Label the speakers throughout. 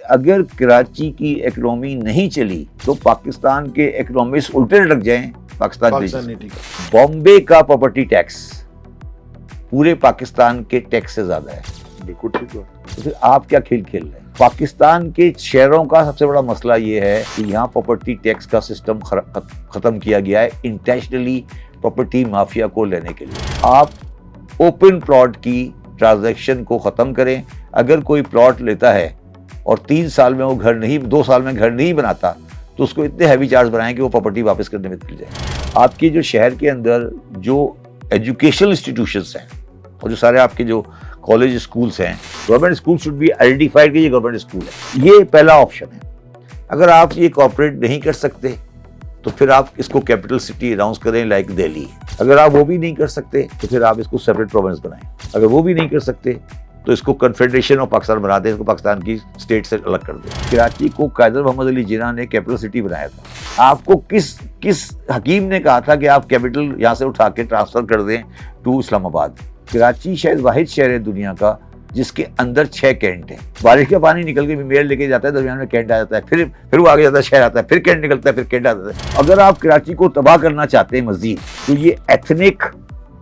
Speaker 1: अगर कराची की इकोनॉमी नहीं चली तो पाकिस्तान के इकोनॉमिस्ट उल्टे लटक जाएं पाकिस्तान
Speaker 2: नहीं ठीक है।
Speaker 1: बॉम्बे का प्रॉपर्टी टैक्स पूरे पाकिस्तान के टैक्स से ज्यादा है।
Speaker 2: बिल्कुल ठीक है।
Speaker 1: तो फिर आप क्या खेल खेल रहे हैं? पाकिस्तान के शहरों का सबसे बड़ा मसला ये है कि यहाँ प्रॉपर्टी टैक्स का सिस्टम खत्म किया गया है इंटेंशनली प्रॉपर्टी माफिया को लेने के लिए। आप ओपन प्लॉट की ट्रांजैक्शन को खत्म करें। अगर कोई प्लॉट लेता है और 3 साल में वो घर नहीं, 2 साल में घर नहीं बनाता, तो उसको इतने हैवी चार्ज बनाएं कि वो प्रॉपर्टी वापस करने में निकल जाए। आपकी जो शहर के अंदर जो एजुकेशनल इंस्टीट्यूशंस हैं और जो सारे आपके जो कॉलेज स्कूल्स हैं, government school should be identified कि ये गवर्नमेंट स्कूल है। ये पहला ऑप्शन है। अगर आप ये कॉपरेट नहीं कर सकते तो फिर आप इसको कैपिटल सिटी अनाउंस करें लाइक दिल्ली। अगर आप वो भी नहीं कर सकते तो फिर आप इसको सेपरेट प्रोविंस बनाएं। अगर वो भी नहीं कर सकते तो इसको कन्फेडरेशन ऑफ पाकिस्तान बना दें, इसको पाकिस्तान की स्टेट से अलग कर दें। कराची को कायदर मोहम्मद अली जिन्ना ने कैपिटल सिटी बनाया था। आपको किस हकीम ने कहा था कि आप कैपिटल यहाँ से उठा के ट्रांसफर कर दें टू इस्लामाबाद? कराची शायद वाहिद शहर है दुनिया का जिसके अंदर 6 कैंट है। बारिश का पानी निकल के मेल लेके जाता है, दरमियान में कैंट आ जाता है, फिर वो आगे जाता है, शहर आता है, फिर कैंट निकलता है, फिर कैंट आता है। अगर आप कराची को तबाह करना चाहते हैं मजीद, तो ये एथनिक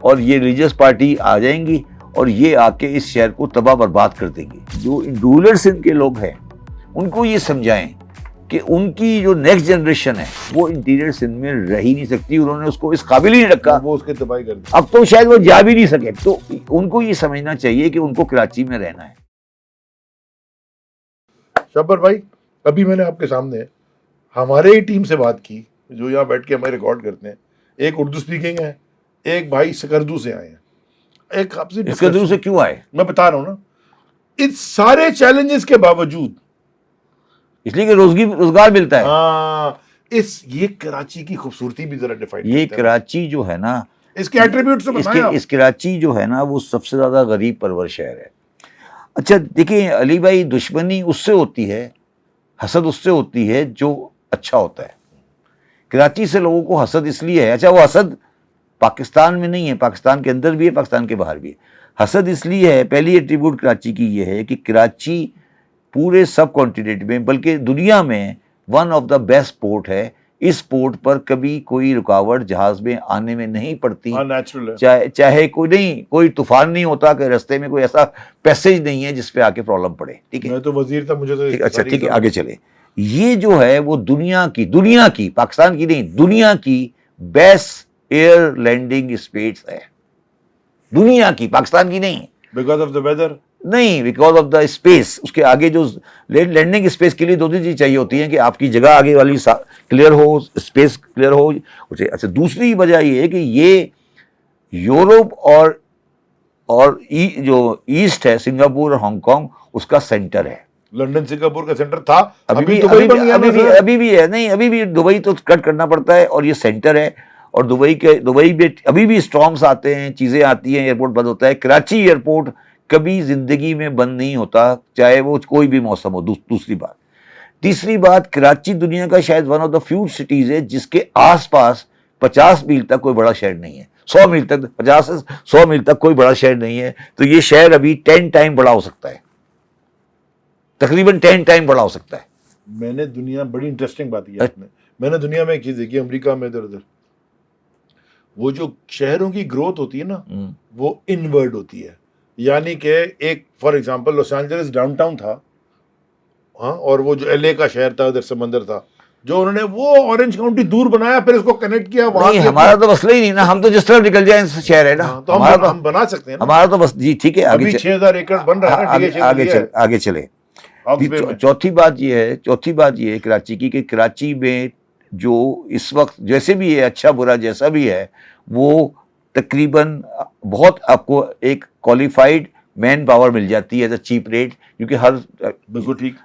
Speaker 1: और ये रिलीजियस पार्टी आ जाएंगी और ये आके इस शहर को तबाह बर्बाद कर देंगे। जो रूरल सिंध के लोग हैं उनको ये समझाएं कि उनकी जो नेक्स्ट जनरेशन है वो इंटीरियर सिंध में रह ही नहीं सकती। उन्होंने उसको इस काबिल ही नहीं रखा,
Speaker 2: वो उसके तबाही कर दी।
Speaker 1: अब तो शायद वो जा भी नहीं सके। तो उनको ये समझना चाहिए कि उनको कराची में रहना है।
Speaker 2: शब्बर भाई, अभी मैंने आपके सामने हमारे ही टीम से बात की जो यहाँ बैठ के हमें रिकॉर्ड करते हैं। एक उर्दू स्पीकिंग है, एक भाई सकरदू से आए हैं, एक आपसे
Speaker 1: सकरदू से क्यों आए?
Speaker 2: मैं बता रहा हूँ ना, इस सारे चैलेंजेस के बावजूद
Speaker 1: इसलिए कि रोजगार मिलता है।
Speaker 2: ये कराची की खूबसूरती भी जरा डिफाइन।
Speaker 1: ये कराची जो है ना,
Speaker 2: इसके एट्रीब्यूट्स
Speaker 1: इस कराची जो है ना वो सबसे ज्यादा गरीब परवर शहर है। अच्छा देखिए अली भाई, दुश्मनी उससे होती है, हसद उससे होती है जो अच्छा होता है। कराची से लोगों को हसद इसलिए है, अच्छा वो हसद पाकिस्तान में नहीं है, पाकिस्तान के अंदर भी है, पाकिस्तान के बाहर भी है। हसद इसलिए है, पहली एट्रीब्यूट कराची की ये है कि कराची पूरे सब कॉन्टिनेंट में बल्कि दुनिया में one of the best port है। इस पोर्ट पर कभी कोई रुकावट जहाज में आने में नहीं पड़ती। चाहे कोई तूफान नहीं होता कि रास्ते में कोई ऐसा पैसेज नहीं है जिस पे आके प्रॉब्लम पड़े। ठीक है,
Speaker 2: मैं तो वजीर था, मुझे तो
Speaker 1: अच्छा ठीक है, आगे चले। ये जो है वो दुनिया की पाकिस्तान की नहीं, दुनिया की बेस्ट एयर लैंडिंग स्पेस है, दुनिया की, पाकिस्तान की नहीं।
Speaker 2: बिकॉज ऑफ द वेदर
Speaker 1: नहीं, बिकॉज ऑफ द स्पेस। उसके आगे जो लैंडिंग स्पेस के लिए 2 चीज चाहिए होती है कि आपकी जगह आगे वाली क्लियर हो, स्पेस क्लियर हो। अच्छा, दूसरी वजह ये है कि ये यूरोप और जो ईस्ट है, सिंगापुर और हांगकांग, उसका सेंटर है।
Speaker 2: लंदन सिंगापुर का सेंटर था,
Speaker 1: अभी भी है। नहीं, अभी भी दुबई तो कट करना पड़ता है और ये सेंटर है। और दुबई में अभी भी स्टॉर्म्स आते हैं, चीजें आती हैं, एयरपोर्ट बंद होता है। कराची एयरपोर्ट कभी जिंदगी में बंद नहीं होता, चाहे वो कोई भी मौसम हो। दूसरी बात, तीसरी बात, कराची दुनिया का शायद one of the few cities है जिसके आसपास 50 मील तक कोई बड़ा शहर नहीं है। 100 मील तक, 50 से 100 मील तक कोई बड़ा शहर नहीं है। तो ये शहर अभी 10 टाइम बड़ा हो सकता है, तकरीबन 10 टाइम बड़ा हो सकता है।
Speaker 2: मैंने दुनिया, बड़ी इंटरेस्टिंग बात की आपने, मैंने दुनिया में एक चीज देखी, अमेरिका में इधर उधर वो जो शहरों की ग्रोथ होती है ना, वो इनवर्ड होती है। यानी कि एक for example Los Angeles downtown था, हाँ, और वो जो एलए का शहर था, उधर समंदर था, जो उन्होंने वो ऑरेंज काउंटी दूर बनाया, फिर उसको कनेक्ट किया। वहां
Speaker 1: हमारा तो मसला ही नहीं ना, हम तो जिस तरह निकल जाए शहर है ना,
Speaker 2: तो हम बना सकते हैं ना।
Speaker 1: हमारा तो बस जी ठीक है,
Speaker 2: अभी 6000 एकड़ बन रहा है ना,
Speaker 1: आगे चले। चौथी बात ये है कराची की, कि कराची में जो इस वक्त जैसे भी है, अच्छा बुरा जैसा भी है, वो तकरीबन बहुत आपको एक क्वालिफाइड मैन पावर मिल जाती है एट अ चीप रेट, क्योंकि हर
Speaker 2: बिल्कुल ठीक।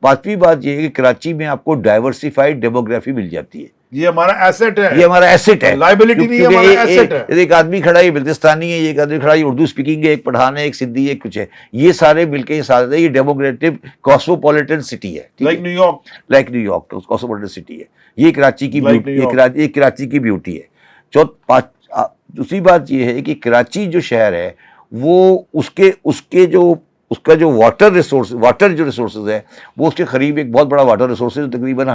Speaker 1: 5वीं बात ये है कि कराची में आपको डाइवर्सिफाइड डेमोग्राफी मिल जाती है।
Speaker 2: ये हमारा एसेट है,
Speaker 1: ये हमारा एसेट है,
Speaker 2: लाइबिलिटी नहीं है, हमारा एसेट है।
Speaker 1: एक आदमी खड़ा है बल्तिस्तानी है, एक आदमी खड़ा है उर्दू स्पीकिंग है, एक पठान है, एक सिंधी है, कुछ है, ये सारे मिलके साथ है। ये डेमोक्रेटिक कॉस्मोपॉलिटन सिटी है,
Speaker 2: लाइक
Speaker 1: न्यूयॉर्क कॉस्मोपॉलिटन सिटी है। ये कराची की कराची की ब्यूटी है। दूसरी बात ये है कि कराची जो शहर है वो उसके जो उसका जो वाटर जो रिसोर्सेज है वो उसके करीब एक बहुत बड़ा वाटर रिसोर्सेज तकरीबन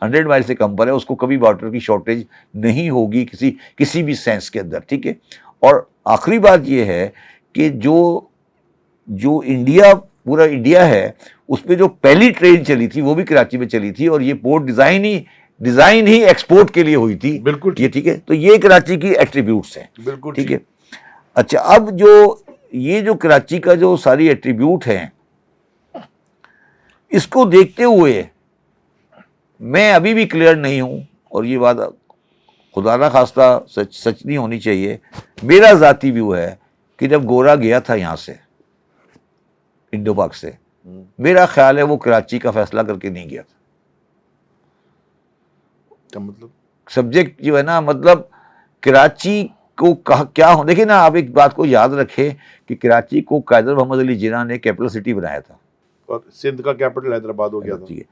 Speaker 1: 100 माइल से कम पर है, उसको कभी वाटर की शॉर्टेज नहीं होगी किसी भी सेंस के अंदर, ठीक है। और आखिरी बात ये है कि जो इंडिया, पूरा इंडिया है, उस पर जो पहली ट्रेन चली थी वो भी कराची में चली थी, और ये पोर्ट डिजाइन ही एक्सपोर्ट के लिए हुई थी,
Speaker 2: बिल्कुल
Speaker 1: ये ठीक है। तो ये कराची की एट्रीब्यूट्स हैं,
Speaker 2: बिल्कुल
Speaker 1: ठीक है। अच्छा, अब जो कराची का जो सारी एट्रीब्यूट हैं, इसको देखते हुए मैं अभी भी क्लियर नहीं हूं, और ये बात खुदा ना खास्ता सच नहीं होनी चाहिए, मेरा जाती व्यू है कि जब गोरा गया था यहां से इंडो पाक से, मेरा ख्याल है वो कराची का फैसला करके नहीं गया था।
Speaker 2: मतलब
Speaker 1: सब्जेक्ट जो है ना, मतलब कराची को क्या हो, देखिए ना, आप एक बात को याद रखें कि कराची को कायदर मोहम्मद अली जिन्ना ने कैपिटल सिटी बनाया था,
Speaker 2: और सिंध का कैपिटल हैदराबाद हो गया था।
Speaker 1: ठीक है।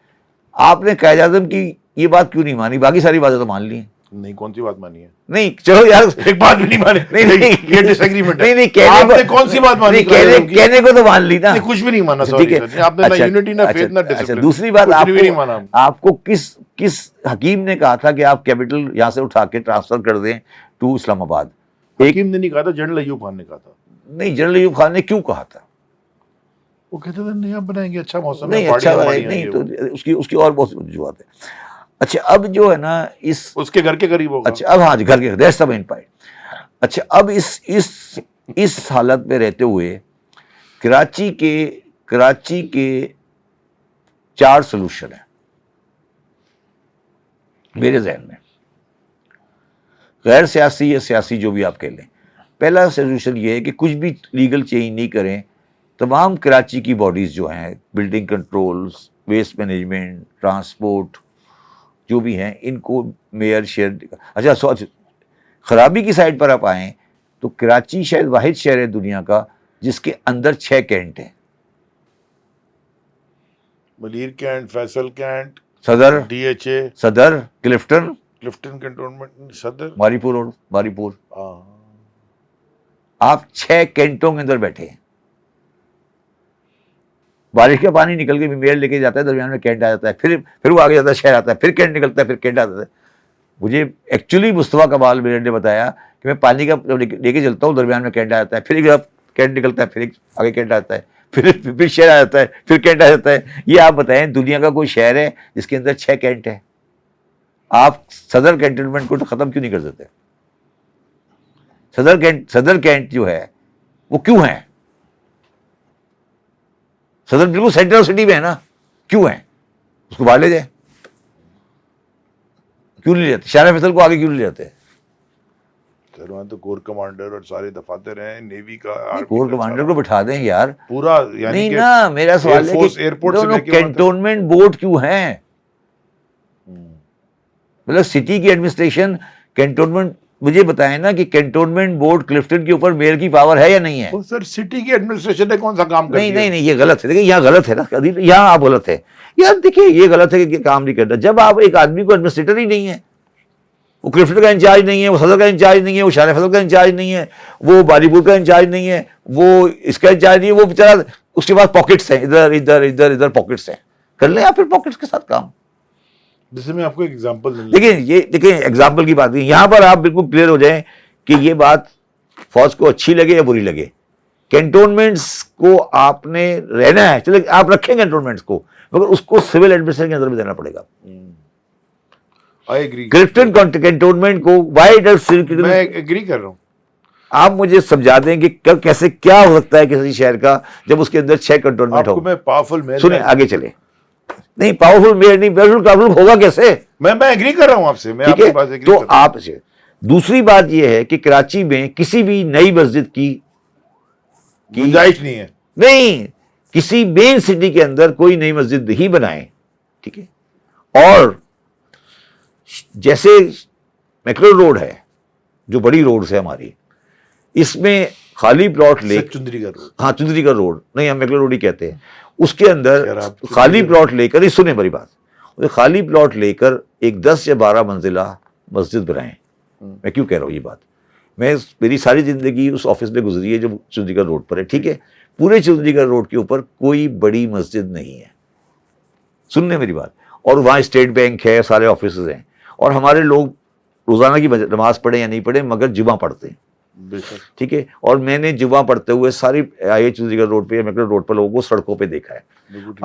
Speaker 1: आपने कायद आज़म की ये बात क्यों नहीं मानी? बाकी सारी बातें तो मान ली।
Speaker 2: नहीं, कौन सी बात मानी है?
Speaker 1: नहीं, चलो यार,
Speaker 2: एक बात भी नहीं मानी।
Speaker 1: नहीं,
Speaker 2: ये डिसएग्रीमेंट है।
Speaker 1: नहीं,
Speaker 2: आपने कौन सी बात मानी?
Speaker 1: कहने को तो मान ली ना।
Speaker 2: नहीं, कुछ भी नहीं माना,
Speaker 1: ठीक है।
Speaker 2: आपने ना यूनिटी ना फेथ ना डिसिप्लिन।
Speaker 1: अच्छा, दूसरी बात, आपको किस हकीम ने कहा था कि आप कैपिटल यहां से उठा के ट्रांसफर कर दें टू इस्लामाबाद?
Speaker 2: हकीम ने नहीं कहा था, जनरल अयूब खान ने कहा था।
Speaker 1: नहीं, जनरल अयूब खान ने क्यों कहा था?
Speaker 2: वो कहते थे नहीं, आप बनाएंगे, अच्छा मौसम
Speaker 1: नहीं, अच्छा नहीं, तो उसकी और बहुत वजूहत है। अच्छा, अब जो है ना,
Speaker 2: उसके घर के करीब होगा।
Speaker 1: अच्छा, अब हाँ जी, घर के, दैट्स द मेन पॉइंट। अच्छा, अब इस हालत में रहते हुए कराची के 4 सोल्यूशन है मेरे जहन में, गैर सियासी या सियासी, जो भी आप कह लें। पहला सोल्यूशन ये है कि कुछ भी लीगल चेंज नहीं करें, तमाम कराची की बॉडीज़ जो हैं, building controls, waste management, transport, जो भी हैं, इनको मेयर शेयर। अच्छा, खराबी की साइड पर आप आएँ तो कराची शायद वाहिद शहर है दुनिया का जिसके अंदर 6 कैंट हैं।
Speaker 2: मलीर कैंट, फैसल कैंट,
Speaker 1: सदर,
Speaker 2: DHA,
Speaker 1: सदर, क्लिफ्टन
Speaker 2: कैंटोनमेंट, सदर,
Speaker 1: बारीपुर। आप 6 कैंटों के अंदर बैठे हैं। बारिश का पानी निकल के मेयर लेके जाता है, दरमियान में कैंट आ जाता है, फिर वो आगे जाता है, शहर आता है, फिर कैंट निकलता है, फिर कैंट आता है। मुझे एक्चुअली मुस्तफा कमाल मेयर ने बताया कि मैं पानी का लेके चलता हूँ, दरमियान में कैंट आ जाता है, फिर कैंट निकलता है, फिर आगे कैंट आता है, फिर शहर आ जाता है, फिर कैंट आ जाता है। ये आप बताएं, दुनिया का कोई शहर है जिसके अंदर 6 कैंट है? आप सदर कैंटोनमेंट को तो खत्म क्यों नहीं कर देते? सदर कैंट जो है वो क्यों है? सदर बिल्कुल सेंट्रल सिटी में है ना, क्यों है? उसको बाहर ले जाए, क्यों नहीं ले जाते? शाह फैसल को आगे क्यों नहीं ले जाते?
Speaker 2: तो कोर कमांडर और सारे दफातर हैं, नेवी का,
Speaker 1: कोर कमांडर को बिठा दें यार
Speaker 2: पूरा, यानी
Speaker 1: नहीं ना, मेरा सवाल है कि
Speaker 2: एयरपोर्ट से लेके
Speaker 1: कैंटोनमेंट बोर्ड क्यों है? मतलब सिटी की एडमिनिस्ट्रेशन, कैंटोनमेंट, मुझे बताएं ना कि कैंटोनमेंट बोर्ड क्लिफ्टन के ऊपर मेयर की पावर है या नहीं है?
Speaker 2: तो सर, सिटी की एडमिनिस्ट्रेशन ने कौन सा काम कर
Speaker 1: नहीं, ये गलत है। देखिए, यहाँ गलत है ना, यहाँ आप गलत है यार। देखिए, ये गलत है कि काम नहीं करना। जब आप एक आदमी को एडमिनिस्ट्रेटर ही नहीं है, वो क्लिफ्टन का इंचार्ज नहीं है, वो सदर का इंचार्ज नहीं है, वो शाह फैसल का इंचार्ज नहीं है, वो बारीपुर का इंचार्ज नहीं है, वो इसका इंचार्ज नहीं है, वो बेचारा, उसके पास पॉकेट्स हैं, इधर पॉकेट्स हैं, कर ले आप फिर पॉकेट्स के साथ काम।
Speaker 2: जैसे मैं आपको एक एग्जांपल
Speaker 1: देखिए एग्जांपल की बात नहीं, यहां पर आप बिल्कुल क्लियर हो जाएं कि ये बात फौज को अच्छी लगे या बुरी लगे, कैंटोनमेंट्स को आपने रहना है, चले आप रखें कैंटोनमेंट्स को, मगर उसको सिविल एडमिनिस्ट्रेशन के अंदर भी देना पड़ेगा।
Speaker 2: I agree.
Speaker 1: क्लिफ्टन कैंटोनमेंट को वाई डज,
Speaker 2: मैं एग्री कर रहा हूं।
Speaker 1: आप मुझे समझा दें कि कैसे क्या हो सकता है किसी शहर का जब उसके अंदर 6 कैंटोनमेंट हो।
Speaker 2: मैं पावरफुल मेयर,
Speaker 1: सुने, आगे चले। नहीं, पावरफुल मेयर नहीं, पावरफुल होगा कैसे?
Speaker 2: मैं एग्री कर रहा हूं आपसे, मैं आपकी बात एग्री
Speaker 1: तो
Speaker 2: कर रहा हूं।
Speaker 1: आप से दूसरी बात यह है कि कराची में किसी भी नई मस्जिद की
Speaker 2: गुंजाइश नहीं है।
Speaker 1: नहीं, किसी मेन सिटी के अंदर कोई नई मस्जिद ही बनाए, ठीक है। और जैसे मैक्लो रोड है, जो बड़ी रोड है हमारी, इसमें खाली प्लॉट ले,
Speaker 2: चुंदरी का रोड,
Speaker 1: हाँ चुंदरी का रोड नहीं, हम मैक्लो रोड ही कहते हैं, उसके अंदर खाली प्लॉट लेकर, सुने मेरी बात, खाली प्लॉट लेकर एक 10 या 12 मंजिला मस्जिद बनाएं। मैं क्यों कह रहा हूं ये बात? मेरी सारी ज़िंदगी उस ऑफिस में गुजरी है जो चंडीगढ़ रोड पर है, ठीक है। पूरे चंडीगढ़ रोड के ऊपर कोई बड़ी मस्जिद नहीं है, सुनने मेरी बात। और वहाँ स्टेट बैंक है, सारे ऑफिस हैं, और हमारे लोग रोज़ाना की नमाज पढ़े या नहीं पढ़े मगर जुमा पढ़ते हैं, ठीक है। और मैंने जुमा पढ़ते हुए सारी आई चंडीगढ़ रोड पे, मेट्रो रोड पर लोगों को सड़कों पे देखा है।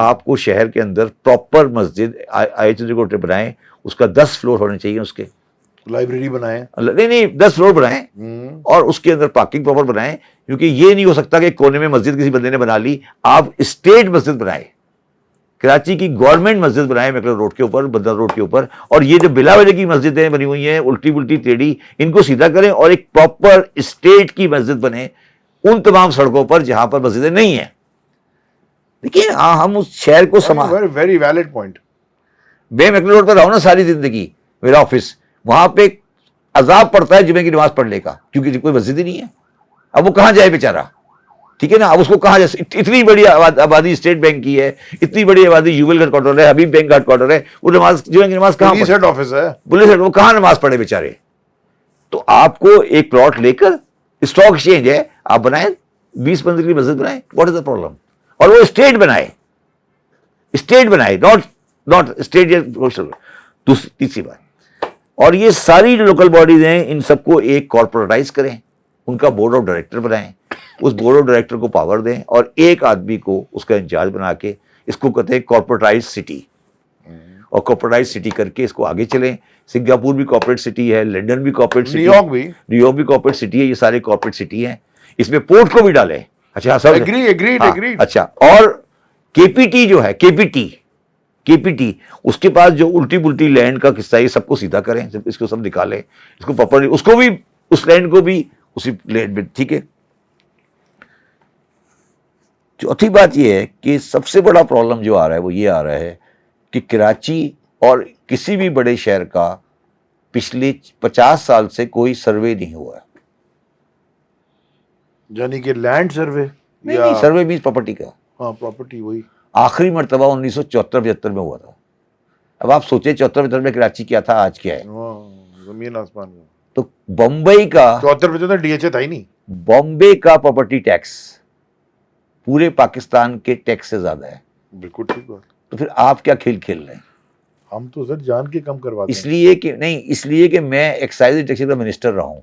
Speaker 1: आपको शहर के अंदर प्रॉपर मस्जिद आई चंडीगढ़ रोड पे बनाए, उसका 10 फ्लोर होने चाहिए, उसके
Speaker 2: लाइब्रेरी बनाए,
Speaker 1: नहीं 10 फ्लोर बनाए, और उसके अंदर पार्किंग प्रॉपर बनाए, क्योंकि ये नहीं हो सकता कि कोने में मस्जिद किसी बंदे ने बना ली। आप स्टेट मस्जिद बनाए, कराची की गवर्नमेंट मस्जिद बनाए मेट्रो रोड के ऊपर, बंदर रोड के ऊपर। और ये जो बिला वजह की मस्जिदें बनी हुई हैं उल्टी पुल्टी टेढ़ी, इनको सीधा करें और एक प्रॉपर स्टेट की मस्जिद बने उन तमाम सड़कों पर जहां पर मस्जिदें नहीं है। देखिए हम उस शहर को
Speaker 2: वेरी वैलिड पॉइंट।
Speaker 1: मैं मेट्रो रोड पर रहा हूं ना सारी जिंदगी, मेरा ऑफिस वहां पे अजाब पड़ता है जुमे की नमाज पढ़ने का, क्योंकि कोई मस्जिद ही नहीं है। अब वो कहां जाए बेचारा, ठीक है ना। अब उसको कहां जाए, इतनी बड़ी आबादी स्टेट बैंक की है, इतनी बड़ी आबादी यूबल हेडक्वार्टर है, हबीब बैंक हेडक्वार्टर है, वो नमाज जुमे की नमाज कहां,
Speaker 2: पुलिस हेड ऑफिस है,
Speaker 1: पुलिस हेड, वो कहां नमाज पढ़े बेचारे। तो आपको एक प्लॉट लेकर, स्टॉक एक्सचेंज है, आप बनाए 20 मंजिल की मस्जिद बनाए, व्हाट इज द प्रॉब्लम। और वो स्टेट बनाए, नॉट स्टेट। तीसरी बात, और ये सारी जो लोकल बॉडीज हैं इन सबको एक कॉर्पोरेटाइज करें, उनका बोर्ड ऑफ डायरेक्टर बनाएं, उस बोर्ड ऑफ डायरेक्टर को पावर दें और एक आदमी को उसका इंचार्ज बना के, इसको कहते हैं कॉर्पोरेटाइज सिटी। और कॉर्पोरेटाइज सिटी करके इसको आगे चलें। सिंगापुर भी कॉर्पोरेट सिटी है, लंदन भी कॉर्पोरेट सिटी, न्यूयॉर्क भी कॉर्पोरेट सिटी है, ये सारे कॉर्पोरेट सिटी हैं। इसमें पोर्ट को भी डालें। अच्छा सब
Speaker 2: एग्रीड।
Speaker 1: अच्छा, और केपीटी जो है, केपीटी उसके पास जो उल्टी पुल्टी लैंड का किस्सा, ये सबको सीधा करें, इसको सब निकालें, इसको प्रॉपर्ली, उसको भी, उस लैंड को भी उसी लैंड में, ठीक है। चौथी बात यह है कि सबसे बड़ा प्रॉब्लम जो आ रहा है वो ये आ रहा है कि कराची और किसी भी बड़े शहर का पिछले 50 साल से कोई सर्वे नहीं हुआ है।
Speaker 2: यानी कि लैंड सर्वे,
Speaker 1: नहीं, सर्वे मीन्स प्रॉपर्टी का।
Speaker 2: हाँ, प्रॉपर्टी वही
Speaker 1: आखिरी मरतबा 1974-75 में हुआ था। अब आप सोचे 74-75 में कराची क्या था, आज क्या है,
Speaker 2: जमीन आसमान का।
Speaker 1: तो बम्बई का
Speaker 2: 74 में डीएचए था ही नहीं।
Speaker 1: बॉम्बे का प्रॉपर्टी टैक्स पूरे पाकिस्तान के टैक्स से ज्यादा है।
Speaker 2: बिल्कुल ठीक बात।
Speaker 1: तो फिर आप क्या खेल खेल रहे हैं।
Speaker 2: हम तो सर जान के कम करवाते हैं।
Speaker 1: इसलिए कि मैं एक्साइज टैक्स का मिनिस्टर रहा हूँ।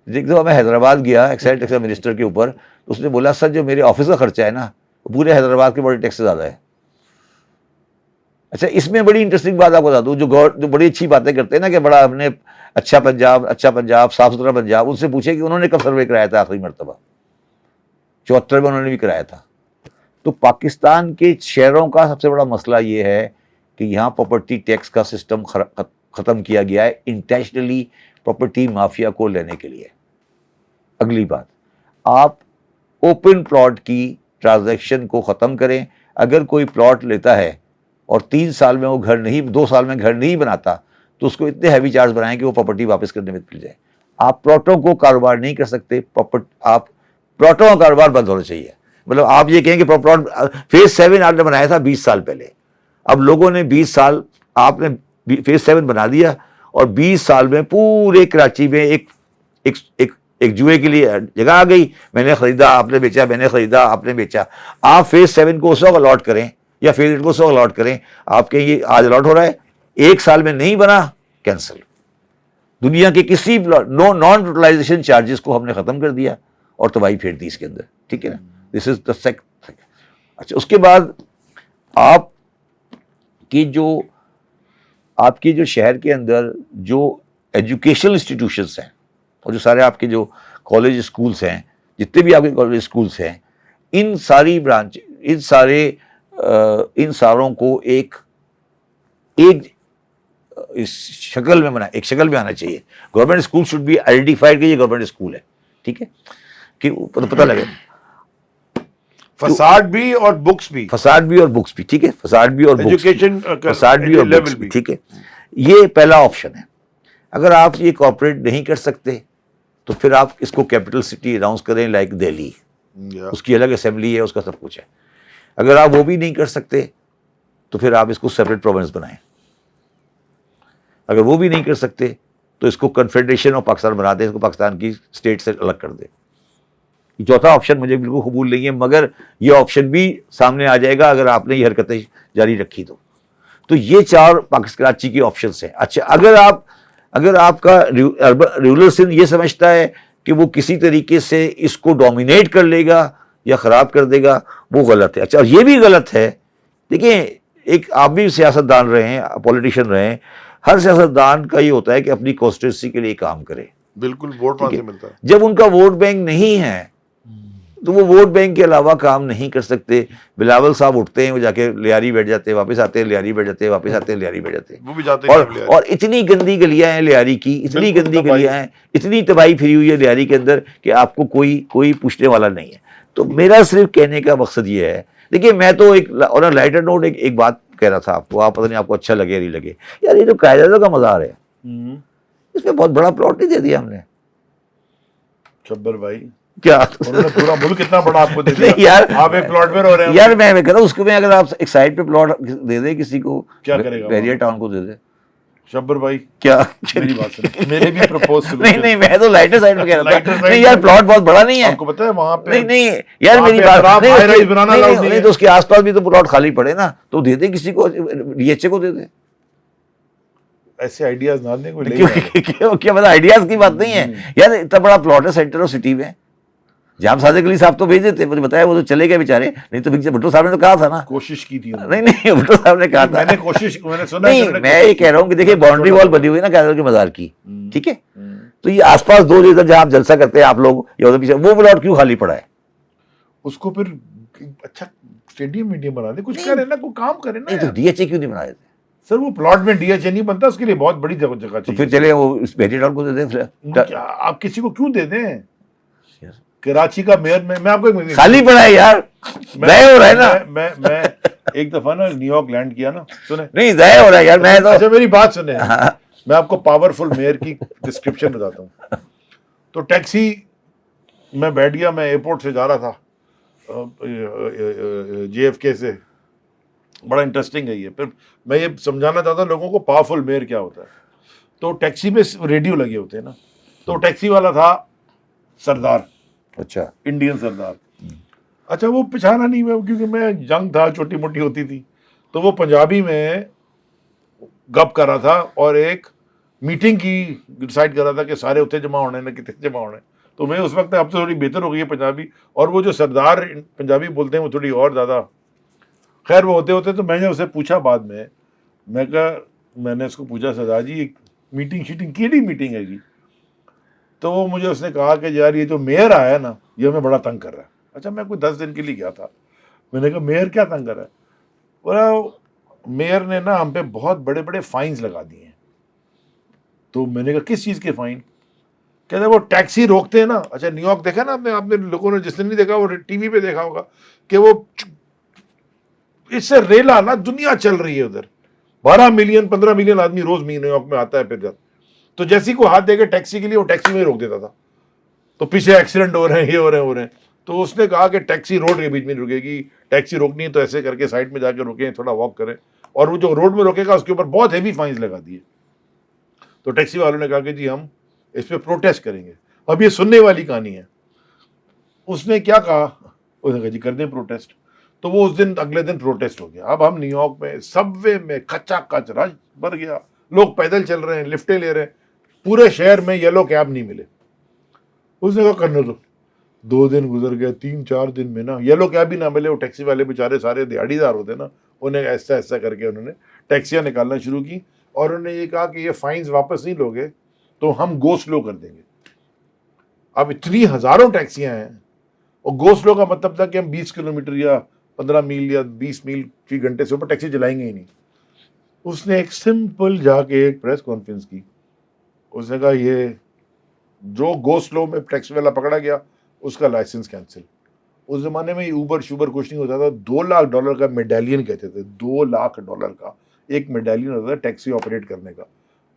Speaker 1: देखो मैं हैदराबाद गया एक्साइज टैक्स मिनिस्टर के ऊपर, तो उसने बोला सर जो मेरे ऑफिस का खर्चा है ना पूरे हैदराबाद के बड़े टैक्स से ज्यादा है। अच्छा, इसमें बड़ी इंटरेस्टिंग बात आपको बता दूं, जो बड़ी अच्छी बातें करते हैं ना कि बड़ा हमने अच्छा पंजाब, साफ सुथरा पंजाब, उनसे पूछे कि उन्होंने कब सर्वे कराया था आखिरी मरतबा। 74 में उन्होंने भी कराया था। तो पाकिस्तान के शहरों का सबसे बड़ा मसला ये है कि यहाँ प्रॉपर्टी टैक्स का सिस्टम ख़त्म किया गया है इंटेंशनली, प्रॉपर्टी माफिया को लेने के लिए। अगली बात, आप ओपन प्लॉट की ट्रांजैक्शन को ख़त्म करें। अगर कोई प्लॉट लेता है और 3 साल में वो घर नहीं, 2 साल में घर नहीं बनाता, तो उसको इतने हैवी चार्ज बनाएं कि वो प्रॉपर्टी वापस करने में मिल जाए। आप प्लॉटों को कारोबार नहीं कर सकते, आप प्लॉटों का कारोबार बंद होना चाहिए। मतलब आप ये कहें कि प्लॉट फेज 7 आपने बनाया था 20 साल पहले, अब लोगों ने 20 साल, आपने फेज 7 बना दिया और 20 साल में पूरे कराची में एक जुए के लिए जगह आ गई। मैंने खरीदा, आपने बेचा, मैंने खरीदा, आपने बेचा। आप फेज 7 को उस वक्त अलॉट करें या फेज 8 को उस वक्त अलॉट करें। आप कहेंगे आज अलॉट हो रहा है, 1 साल में नहीं बना, कैंसिल। दुनिया के किसी नॉन टोटलाइजेशन चार्जेस को हमने खत्म कर दिया और तबाही फेर दी इसके अंदर, ठीक है ना। This is the second. अच्छा, उसके बाद आपकी जो शहर के अंदर जो एजुकेशनल इंस्टीट्यूशंस हैं और जो सारे आपके जो कॉलेज स्कूल्स हैं, जितने भी आपके कॉलेज स्कूल्स हैं, इन सारों को एक शक्ल में आना चाहिए। Government school should be identified कि ये गवर्नमेंट स्कूल है, ठीक है, कि पता लगे।
Speaker 2: फसाड भी और बुक्स भी,
Speaker 1: ठीक है, फसाड भी और
Speaker 2: एजुकेशन,
Speaker 1: बुक्स भी, ठीक है। ये पहला ऑप्शन है। अगर आप ये कॉर्पोरेट नहीं कर सकते तो फिर आप इसको कैपिटल सिटी अनाउंस करें, लाइक दिल्ली, उसकी अलग असेंबली है, उसका सब कुछ है। अगर आप वो भी नहीं कर सकते तो फिर आप इसको सेपरेट प्रोविंस बनाएं। अगर वो भी नहीं कर सकते तो इसको कन्फेडरेशन ऑफ पाकिस्तान बना दे, इसको पाकिस्तान की स्टेट से अलग कर दे। चौथा ऑप्शन मुझे बिल्कुल कबूल नहीं है, मगर ये ऑप्शन भी सामने आ जाएगा अगर आपने ये हरकतें जारी रखी तो ये 4 कराची के ऑप्शंस हैं। अच्छा, अगर आपका रूरल सिंध ये समझता है कि वो किसी तरीके से इसको डोमिनेट कर लेगा या ख़राब कर देगा, वो गलत है। अच्छा, और ये भी गलत है, देखिए एक आप भी सियासतदान रहे हैं, पॉलिटिशियन रहे हैं, हर सियासतदान का ये होता है कि अपनी कॉन्स्टिट्यूंसी के लिए काम करे।
Speaker 2: बिल्कुल, वोट वहां से मिलता है।
Speaker 1: जब उनका वोट बैंक नहीं है तो वो वोट बैंक के अलावा काम नहीं कर सकते। बिलावल साहब उठते हैं, वो जाके लियारी बैठ जाते हैं, वापस आते हैं लियारी बैठ जाते हैं, वापस आते हैं लियारी बैठ जाते हैं,
Speaker 2: वो भी जाते हैं
Speaker 1: और इतनी गंदी गलियां हैं लियारी की, इतनी गंदी गलियां हैं, इतनी तबाही फिरी हुई है लियारी के अंदर कि आपको कोई पूछने वाला नहीं है। तो मेरा सिर्फ कहने का मकसद ये है, देखिए मैं तो एक और लाइटर नोट एक बात कह रहा था आपको, आप पता नहीं आपको अच्छा लगे नहीं लगे, यार ये जो कायदा का मज़ार है इसमें बहुत बड़ा प्लॉट नहीं दे दिया हमने
Speaker 2: शब्बर भाई।
Speaker 1: क्या
Speaker 2: उन्होंने पूरा मुल्क कितना बड़ा आपको दे दिया
Speaker 1: यार,
Speaker 2: आप एक प्लॉट में रह रहे हैं
Speaker 1: यार मैं कह रहा हूँ उसको में अगर आप एक साइड पे प्लॉट दे दे किसी को,
Speaker 2: क्या करेगा
Speaker 1: बैरियर टाउन को दे दे,
Speaker 2: शब्बर भाई
Speaker 1: क्या
Speaker 2: मेरी बात सुनो, मेरे भी प्रपोज
Speaker 1: नहीं मैं तो लाइटर साइड में कह रहा था। नहीं यार, प्लॉट बहुत बड़ा नहीं है,
Speaker 2: आपको पता है वहां पे
Speaker 1: नहीं यार मेरी बात
Speaker 2: नहीं,
Speaker 1: तो उसके आसपास भी तो प्लॉट खाली पड़े ना, तो दे दे किसी को, डीएचए को दे दे।
Speaker 2: ऐसे आइडियाज ना देने को
Speaker 1: क्या मतलब आइडियाज की बात नहीं है यार, इतना बड़ा प्लॉट है सेंटर ऑफ सिटी में, जाम सादिक अली साहब तो भेज देते, मुझे बताया वो तो चले गए बेचारे, नहीं तो भुट्टो साहब ने तो कहा था ना,
Speaker 2: कोशिश की थी।
Speaker 1: नहीं भुट्टो साहब ने कहा था,
Speaker 2: मैंने सुना
Speaker 1: नहीं मैं ये कह रहा हूँ कि देखिए बाउंड्री वॉल बनी हुई है ना कैदर के मजार की, ठीक है, तो ये आसपास 2 जगह जहाँ आप जलसा करते हैं आप लोग या उधर पीछे, वो प्लॉट क्यों खाली पड़ा है?
Speaker 2: उसको फिर अच्छा स्टेडियम मीडियम बना दे, कुछ करे ना, कोई काम करे ना।
Speaker 1: नहीं तो डीएचए क्यों नहीं बनाए थे?
Speaker 2: सर वो प्लॉट में डीएचए नहीं बनता, उसके लिए बहुत बड़ी जगह चाहिए।
Speaker 1: तो फिर चले वो इस बैरियर टाउन को दे दें,
Speaker 2: आप किसी को क्यों दे दें? कराची का मेयर मैं आपको
Speaker 1: खाली पड़ा है यार, ज़ाया हो रहा है ना।
Speaker 2: मैं एक दफा ना न्यूयॉर्क लैंड किया ना, सुने
Speaker 1: नहीं ज़ाया हो रहा है यार, मैं तो
Speaker 2: अच्छा मेरी बात सुने, मैं आपको पावरफुल मेयर की डिस्क्रिप्शन बताता हूँ। तो टैक्सी में बैठ गया, मैं एयरपोर्ट से जा रहा था JFK से, बड़ा इंटरेस्टिंग है ये, फिर मैं ये समझाना चाहता हूँ लोगों को पावरफुल मेयर क्या होता है। तो टैक्सी में रेडियो लगे होते हैं ना, तो टैक्सी वाला था सरदार, अच्छा इंडियन सरदार। अच्छा वो पहचाना नहीं मैं, क्योंकि मैं यंग था, छोटी मोटी होती थी, तो वो पंजाबी में गप कर रहा था और एक मीटिंग की डिसाइड कर रहा था कि सारे उत्थे जमा होने ना कितने जमा होने। तो मैं उस वक्त, अब तो थोड़ी बेहतर हो गई है पंजाबी, और वो जो सरदार पंजाबी बोलते हैं वो थोड़ी और ज़्यादा, खैर वो होते तो मैंने उसे पूछा बाद में, मैंने उसको पूछा सरदार जी मीटिंग शीटिंग की मीटिंग है जी? तो वो मुझे उसने कहा कि यार ये जो मेयर आया है ना, ये हमें बड़ा तंग कर रहा है। अच्छा मैं कोई 10 दिन के लिए गया था, मैंने कहा मेयर क्या तंग कर रहा है? बोला मेयर ने ना हम पे बहुत बड़े बड़े फाइन्स लगा दिए हैं। तो मैंने कहा किस चीज़ के फाइन? कहते वो टैक्सी रोकते हैं ना। अच्छा न्यूयॉर्क देखा ना आपने लोगों ने, जिसने नहीं देखा वो टीवी पे देखा होगा कि वो इससे रेला ना दुनिया चल रही है उधर, 12 मिलियन 15 मिलियन आदमी रोज न्यूयॉर्क में आता है। फिर जब तो जैसी को हाथ देके टैक्सी के लिए, वो टैक्सी में ही रोक देता था। तो पीछे एक्सीडेंट हो रहे हैं, ये हो रहे हैं। तो उसने कहा कि टैक्सी रोड के बीच में रुकेगी, टैक्सी रोकनी है तो ऐसे करके साइड में जाके रुके, थोड़ा वॉक करें, और वो जो रोड में रोकेगा उसके ऊपर बहुत हैवी फाइन्स लगा दिए। तो टैक्सी वालों ने कहा कि जी हम इस पर प्रोटेस्ट करेंगे। अब ये सुनने वाली कहानी है। उसने क्या कहा, उसने कहा जी कर दें प्रोटेस्ट। तो वो उस दिन अगले दिन प्रोटेस्ट हो गया। अब हम न्यूयॉर्क में सबवे में खचा खच रश भर गया, लोग पैदल चल रहे हैं, लिफ्टें ले रहे हैं, पूरे शहर में येलो कैब नहीं मिले। उसने कहा करने दो। 2 दिन गुजर गए, 3-4 दिन में ना येलो कैब भी ना मिले। वो टैक्सी वाले बेचारे सारे दिहाड़ीदार होते ना, उन्हें ऐसा ऐसा करके उन्होंने टैक्सियाँ निकालना शुरू की, और उन्होंने ये कहा कि ये फाइन्स वापस नहीं लोगे तो हम गो स्लो कर देंगे। अब इतनी हज़ारों टैक्सियाँ हैं, और गो स्लो का मतलब था कि हम 20 किलोमीटर या 15 मील या 20 मील फी घंटे से ऊपर टैक्सी चलाएंगे ही नहीं। उसने एक सिंपल जाके एक प्रेस कॉन्फ्रेंस की। उसने कहा ये जो गो स्लो में टैक्सी वाला पकड़ा गया उसका लाइसेंस कैंसिल। उस ज़माने में ऊबर शुबर कुछ नहीं होता था। $2 लाख का मेडालियन कहते थे, $2 लाख का एक मेडालियन होता था टैक्सी ऑपरेट करने का,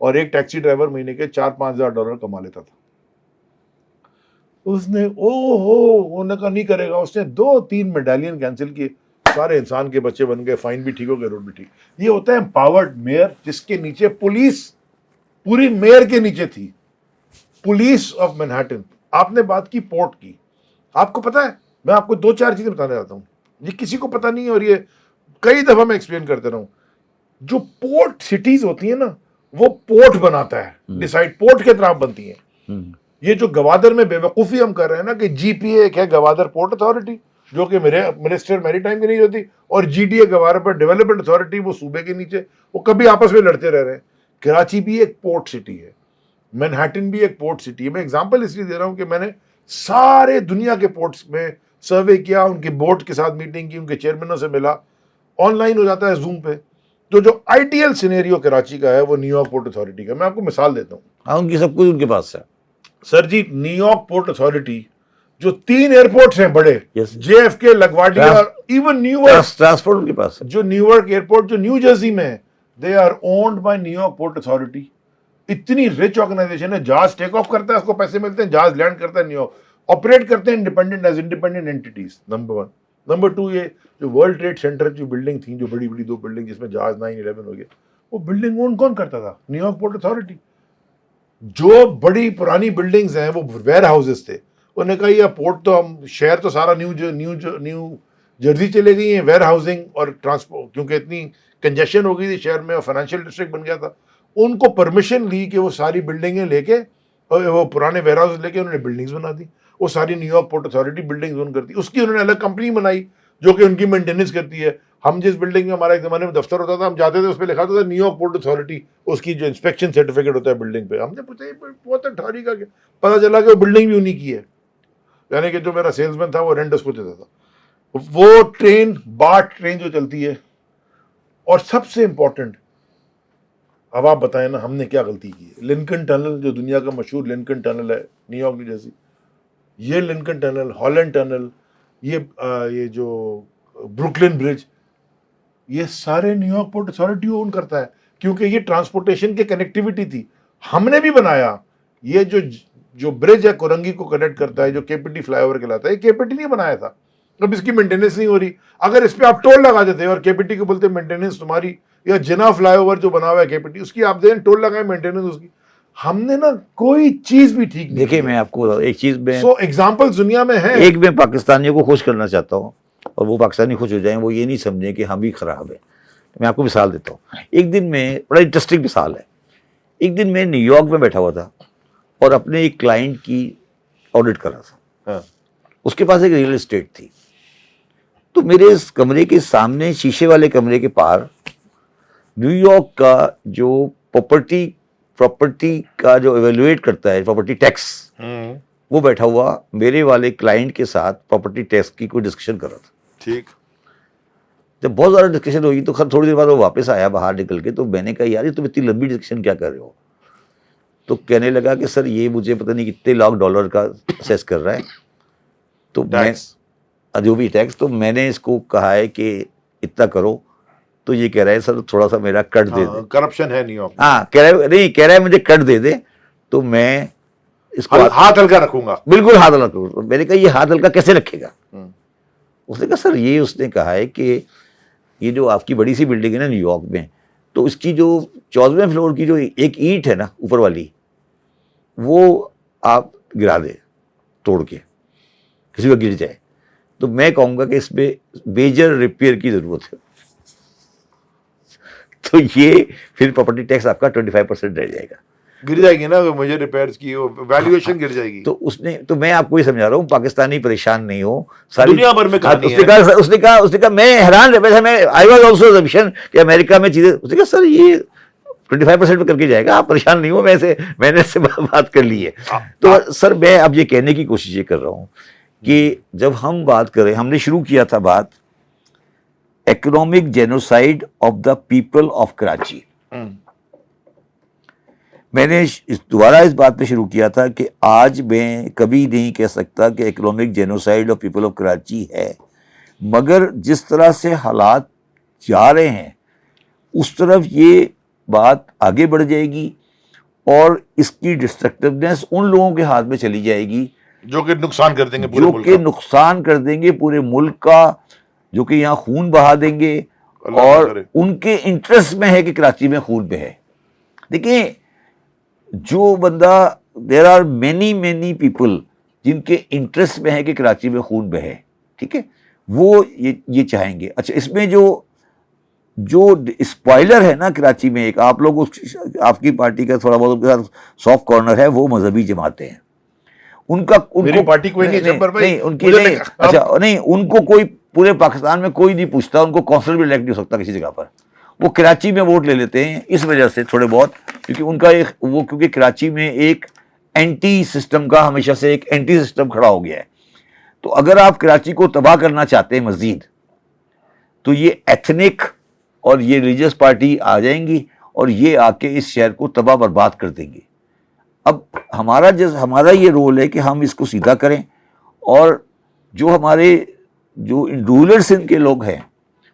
Speaker 2: और एक टैक्सी ड्राइवर महीने के $4-5 हज़ार कमा लेता था। उसने उन्होंने कहा नहीं करेगा। उसने 2-3 मेडालियन कैंसिल किए, सारे इंसान के बच्चे बन गए, फाइन भी ठीक हो गए, रोड भी ठीक। ये होता है एम्पावर्ड मेयर, जिसके नीचे पुलिस पूरी मेयर के नीचे थी पुलिस ऑफ मैनहट्टन। आपने बात की पोर्ट की, आपको पता है, मैं आपको 2-4 चीजें बताने जाता हूं, ये किसी को पता नहीं है और ये कई दफा मैं एक्सप्लेन करते रहा हूं। जो पोर्ट सिटीज होती है ना, वो पोर्ट बनाता है, डिसाइड पोर्ट के तरफ बनती है। ये जो गवादर में बेवकूफी हम कर रहे हैं ना कि जीपीए एक है गवादर पोर्ट अथॉरिटी जो कि मेरे मिनिस्टर मैरीटाइम की नहीं होती, और जीडीए गवादर पर डेवलपमेंट अथॉरिटी वो सूबे के नीचे, वो कभी आपस में लड़ते रह रहे हैं। कराची भी एक पोर्ट सिटी है, मैनहट्टन भी एक पोर्ट सिटी है। मैं एग्जांपल इसलिए दे रहा हूं कि मैंने सारे दुनिया के पोर्ट्स में सर्वे किया, उनके बोर्ड के साथ मीटिंग की, उनके चेयरमैनों से मिला, ऑनलाइन हो जाता है जूम पे। तो जो आइडियल सिनेरियो कराची का है वो न्यूयॉर्क पोर्ट अथॉरिटी का। मैं आपको मिसाल देता हूँ।
Speaker 1: हाँ, उनकी सब कुछ उनके पास है
Speaker 2: सर जी, न्यूयॉर्क पोर्ट अथॉरिटी जो 3 एयरपोर्ट्स हैं बड़े,
Speaker 1: Yes.
Speaker 2: JFK, लगवार्डिया और इवन न्यूयॉर्क,
Speaker 1: ट्रांसपोर्ट उनके पास है।
Speaker 2: जो न्यूयॉर्क एयरपोर्ट जो न्यू जर्सी में है, they are owned by New York port authority. इतनी रिच ऑर्गेनाइजेशन है, जहाज टेक ऑफ करता है, उसको पैसे मिलते हैं, जहाज लैंड करता है न्यूयॉर्क, ऑपरेट करते हैं independent as independent entities. Number 1। Number 2, ये जो वर्ल्ड ट्रेड सेंटर जो बिल्डिंग थी, जो बड़ी बड़ी 2 बिल्डिंग जिसमें जहाज 9/11 हो गया, वो बिल्डिंग ओन कौन करता था? New York port authority. जो बड़ी पुरानी बिल्डिंग्स हैं वो वेयर हाउसेस थे, उन्होंने कहा ये पोर्ट तो हम, शहर तो सारा न्यू जर्सी चले गई है, वेयर हाउसिंग और ट्रांसपोर्ट, क्योंकि इतनी कंजेशन हो गई थी शहर में और फाइनेंशियल डिस्ट्रिक्ट बन गया था। उनको परमिशन ली कि वो सारी बिल्डिंगें लेके और वो पुराने वेयर हाउस लेके उन्होंने बिल्डिंग्स बना दी। वो सारी New York port authority buildings own करती, उसकी उन्होंने अलग कंपनी बनाई जो कि उनकी मेंटेनेंस करती है। हम जिस बिल्डिंग में, हमारा एक जमाने में दफ्तर होता था, हम जाते थे, उस पर लिखा होता था न्यूयॉर्क पोर्ट अथॉरिटी, उसकी जो इंस्पेक्शन सर्टिफिकेट होता है बिल्डिंग पे। हमने पूछा ये पोर्ट अथॉरिटी का क्या? पता चला कि वो बिल्डिंग भी उन्हीं की है, यानी कि जो मेरा सेल्समैन था वो रेंट उसको देता था। वो ट्रेन, बाट ट्रेन जो चलती है, और सबसे इंपॉर्टेंट, अब आप बताएं ना हमने क्या गलती की है। लिंकन टनल, जो दुनिया का मशहूर लिंकन टनल है न्यूयॉर्क न्यू जर्सी, ये लिंकन टनल, हॉलैंड टनल, ये जो ब्रुकलिन ब्रिज, ये सारे न्यूयॉर्क पोर्ट अथॉरिटी ओन करता है, क्योंकि ये ट्रांसपोर्टेशन की कनेक्टिविटी थी। हमने भी बनाया ये जो ब्रिज है, कोरंगी को कनेक्ट करता है, जो केपीटी फ्लाईओवर कहलाता है, केपीटी नहीं बनाया था। अब इसकी मेंटेनेंस नहीं हो रही। अगर इस पे आप टोल लगा देते और केपीटी को बोलते मेंटेनेंस तुम्हारी, या जिना फ्लाईओवर जो बना हुआ है केपीटी, उसकी आप दें टोल लगाए, मेंटेनेंस उसकी, हमने ना कोई चीज भी ठीक नहीं।
Speaker 1: देखिए, मैं आपको एक चीज में,
Speaker 2: एग्जांपल्स दुनिया में है।
Speaker 1: एक मैं पाकिस्तानियों को खुश करना चाहता हूँ और वो पाकिस्तानी खुश हो जाएं, वो ये नहीं समझें कि हम भी खराब है। मैं आपको मिसाल देता हूँ। एक दिन में, बड़ा इंटरेस्टिंग मिसाल है, एक दिन मैं न्यूयॉर्क में बैठा हुआ था और अपने एक क्लाइंट की ऑडिट कर रहा था।
Speaker 2: हाँ।
Speaker 1: उसके पास एक रियल एस्टेट थी। तो मेरे इस कमरे के सामने, शीशे वाले कमरे के पार, न्यूयॉर्क का जो प्रॉपर्टी का जो एवेल्युएट करता है, प्रॉपर्टी टैक्स, वो बैठा हुआ मेरे वाले क्लाइंट के साथ प्रॉपर्टी टैक्स की कोई डिस्कशन कर रहा था।
Speaker 2: ठीक।
Speaker 1: जब बहुत ज़्यादा डिस्कशन हुई तो थोड़ी देर बाद वो वापस आया बाहर निकल के। तो मैंने कहा, यार ये तुम इतनी लंबी डिस्कशन क्या कर रहे हो? तो कहने लगा कि सर ये मुझे पता नहीं कितने लाख डॉलर का असेस कर रहा है, तो मैं जो भी टैक्स, तो मैंने इसको कहा है कि इतना करो। तो ये कह रहा है सर थोड़ा सा मेरा कट दे दे।
Speaker 2: करप्शन है न्यूयॉर्क।
Speaker 1: हाँ, कह रहा है मुझे कट दे दे, तो मैं इसको
Speaker 2: हाथ हल्का रखूंगा।
Speaker 1: बिल्कुल हाथ हल्का रखूंगा। तो मैंने कहा ये हाथ हल्का कैसे रखेगा? उसने कहा सर ये, उसने कहा है कि ये जो आपकी बड़ी सी बिल्डिंग है ना न्यूयॉर्क में, तो इसकी जो 14वें फ्लोर की जो एक ईंट है ना ऊपर वाली, वो आप गिरा दे तोड़ के, किसी को गिर जाए, तो मैं कहूँगा कि इसमें मेजर रिपेयर की ज़रूरत है। तो ये फिर प्रॉपर्टी टैक्स आपका 25% रह जाएगा।
Speaker 2: गिर जाएगी ना मुझे, रिपेयर्स की वैल्यूएशन गिर जाएगी।
Speaker 1: तो उसने, तो मैं आपको ये समझा रहा हूँ, पाकिस्तानी परेशान नहीं हो, सारी
Speaker 2: दुनिया भर में कहानी है।
Speaker 1: उसने कहा मैं हैरान रह वैसे, मैं आई वाज आल्सो असम्पशन कि अमेरिका में चीजें, उसने कहा सर ये 25% पे करके जाएगा, आप परेशान नहीं हो, मैंने इससे बात कर ली है। तो सर मैं अब ये कहने की कोशिश ये कर रहा हूँ कि जब हम बात करें, हमने शुरू किया था बात economic genocide of the people of Karachi. मैंने दोबारा इस बात पे शुरू किया था कि आज मैं कभी नहीं कह सकता कि economic genocide of people of Karachi है, मगर जिस तरह से हालात जा रहे हैं उस तरफ ये बात आगे बढ़ जाएगी और इसकी डिस्ट्रक्टिवनेस उन लोगों के हाथ में चली जाएगी
Speaker 2: जो कि नुकसान कर देंगे पूरे
Speaker 1: जो
Speaker 2: मुल्क
Speaker 1: कि
Speaker 2: का।
Speaker 1: नुकसान कर देंगे पूरे मुल्क का, जो कि यहाँ खून बहा देंगे, और उनके इंटरेस्ट में है कि कराची में खून बहे। देखिए, जो बंदा, देर आर मैनी पीपल जिनके इंटरेस्ट में है कि कराची में खून बहे, ठीक है, वो ये चाहेंगे। अच्छा, इसमें जो स्पॉइलर है ना कराची में, एक आप लोग आपकी पार्टी का थोड़ा बहुत उनके साथ सॉफ्ट कॉर्नर है, वो मजहबी जमातें हैं।
Speaker 2: मेरी पार्टी कोई नहीं, जब्बर भाई,
Speaker 1: नहीं उनकी नहीं, अच्छा नहीं, उनको कोई पूरे पाकिस्तान में कोई नहीं पूछता, उनको काउंसिलर भी इलेक्ट नहीं हो सकता किसी जगह पर, वो कराची में वोट ले लेते हैं इस वजह से थोड़े बहुत, क्योंकि उनका एक वो, क्योंकि कराची में एक एंटी सिस्टम का हमेशा से एक एंटी सिस्टम खड़ा हो गया है। तो अगर आप कराची को तबाह करना चाहते हैं मजीद, तो ये एथनिक और ये रिलीजियस पार्टी आ जाएंगी और ये आके इस शहर को तबाह बर्बाद कर देंगे। अब हमारा ये रोल है कि हम इसको सीधा करें, और जो हमारे जो रूलर्स इनके लोग हैं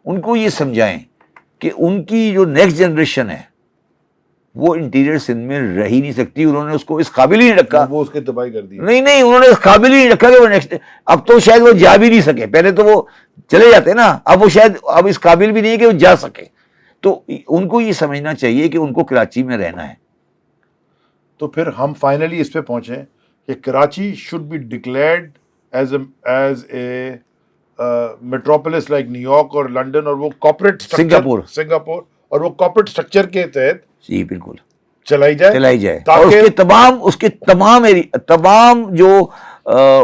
Speaker 1: उनको ये समझाएं कि उनकी जो नेक्स्ट जनरेशन है वो इंटीरियर सिंध में रह ही नहीं सकती। उन्होंने उसको इस काबिल ही नहीं रखा,
Speaker 2: वो उसके तबाही कर दी।
Speaker 1: नहीं उन्होंने इस काबिल ही नहीं रखा कि वो नेक्स्ट, अब तो शायद वो जा भी नहीं सके, पहले तो वो चले जाते ना, अब वो शायद अब इस काबिल भी नहीं है कि वो जा सके। तो उनको ये समझना चाहिए कि उनको कराची में रहना है।
Speaker 2: तो फिर हम फाइनली इस पे पहुंचे कि Karachi should be declared as a metropolis like New York और लंदन, और वो कॉर्पोरेट सिंगापुर और वो कॉर्पोरेट स्ट्रक्चर के तहत
Speaker 1: जी बिल्कुल
Speaker 2: चलाई जाए,
Speaker 1: और उसके तमाम जो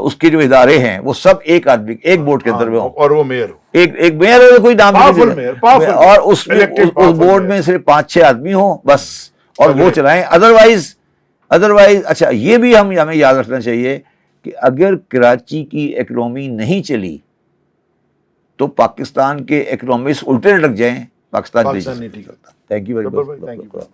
Speaker 1: उसके जो इदारे हैं वो सब एक आदमी एक बोर्ड के अंदर में हो, और
Speaker 2: वो मेयर,
Speaker 1: एक मेयर है, कोई नाम
Speaker 2: पावरफुल,
Speaker 1: और उसमें उस बोर्ड में सिर्फ 5-6 आदमी हो बस, और वो चलाएं। अदरवाइज अच्छा, ये भी हमें याद रखना चाहिए कि अगर कराची की इकोनॉमी नहीं चली तो पाकिस्तान के इकोनॉमिस्ट उल्टे लग जाएं, पाकिस्तान नहीं ठीक होता। Thank you very much.